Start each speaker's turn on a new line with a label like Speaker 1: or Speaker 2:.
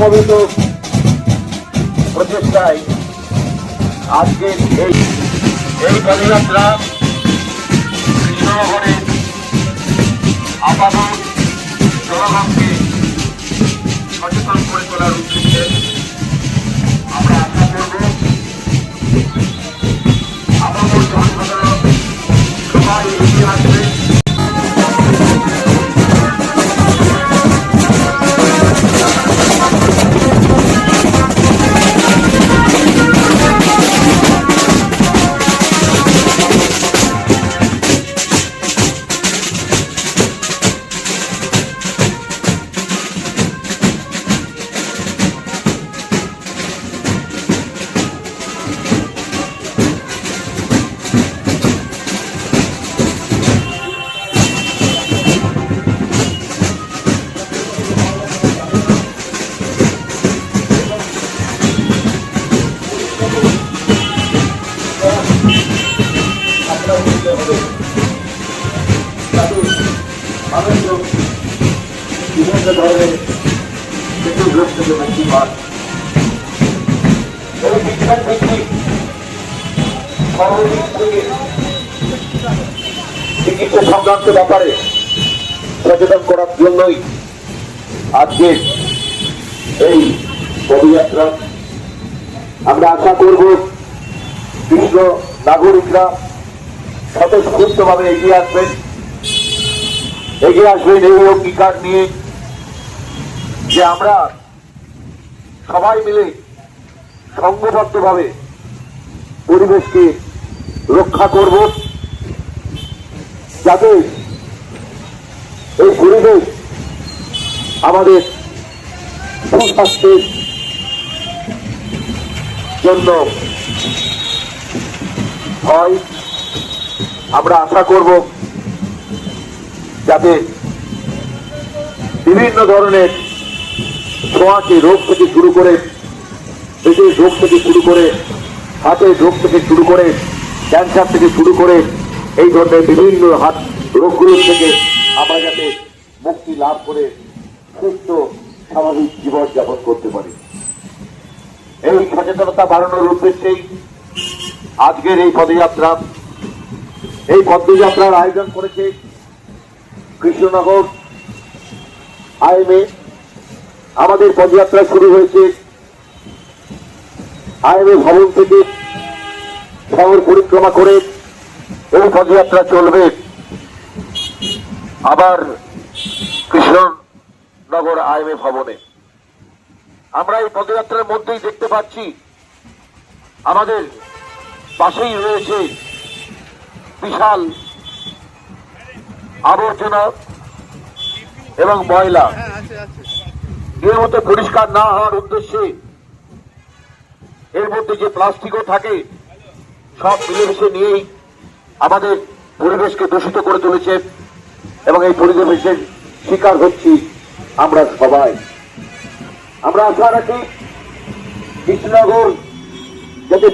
Speaker 1: সমবেত প্রচেষ্টায় আজকে এই পদযাত্রা কৃষ্ণনগরের আপাতত জনগণকে সচেতন করে তোলার উদ্দেশ্যে আমরা আশা করব আপাতত জনসাধারণ সবাই এগিয়ে আসবে। বিভিন্ন ধরনের ক্ষতিগ্রস্ত থেকে মুক্তি পান এবং বিজ্ঞান ভিত্তিক সর্বদিক থেকে চিকিৎসা সংক্রান্ত ব্যাপারে সচেতন করার জন্যই আজকে এই পদযাত্রা। আমরা আশা করব কৃষ্ণ নাগরিকরা স্বতঃস্ফূর্তভাবে এগিয়ে আসবেন এই অঙ্গীকার নিয়ে যে আমরা সবাই মিলে সংঘবদ্ধভাবে পরিবেশকে রক্ষা করব, যাতে এই পরিবেশ আমাদের সুস্বাস্থ্যের জন্য হয়। আমরা আশা করব যাতে বিভিন্ন ধরনের ছোঁয়াচে রোগ থেকে শুরু করে পেটের রোগ থেকে শুরু করে হাতের রোগ থেকে শুরু করে ক্যান্সার থেকে শুরু করে এই ধরনের বিভিন্ন হাত রোগগুলো থেকে আমরা যাতে মুক্তি লাভ করে সুস্থ স্বাভাবিক জীবনযাপন করতে পারি। এই সচেতনতা বাড়ানোর উদ্দেশ্যেই আজকের এই পদযাত্রা। এই পদযাত্রার আয়োজন করেছে কৃষ্ণনগর আইএমএ। আমাদের পদযাত্রা শুরু হয়েছে আইএমএ ভবন থেকে, শহর পরিক্রমা করে এই পদযাত্রা চলবে আবার কৃষ্ণনগর আইএমএ ভবনে। আমরা এই পদযাত্রার মধ্যেই দেখতে পাচ্ছি আমাদের পাশেই রয়েছে বিশাল আবর্জনা এবং ময়লা। এর মধ্যে পরিষ্কার না হওয়ার উদ্দেশ্যে এর মধ্যে যে প্লাস্টিকও থাকে সব মিলেমিশে নিয়েই আমাদের পরিবেশকে দূষিত করে তুলেছে এবং এই পরিবেশের শিকার হচ্ছি আমরা সবাই। আমরা আশা রাখি কৃষ্ণনগর যাতে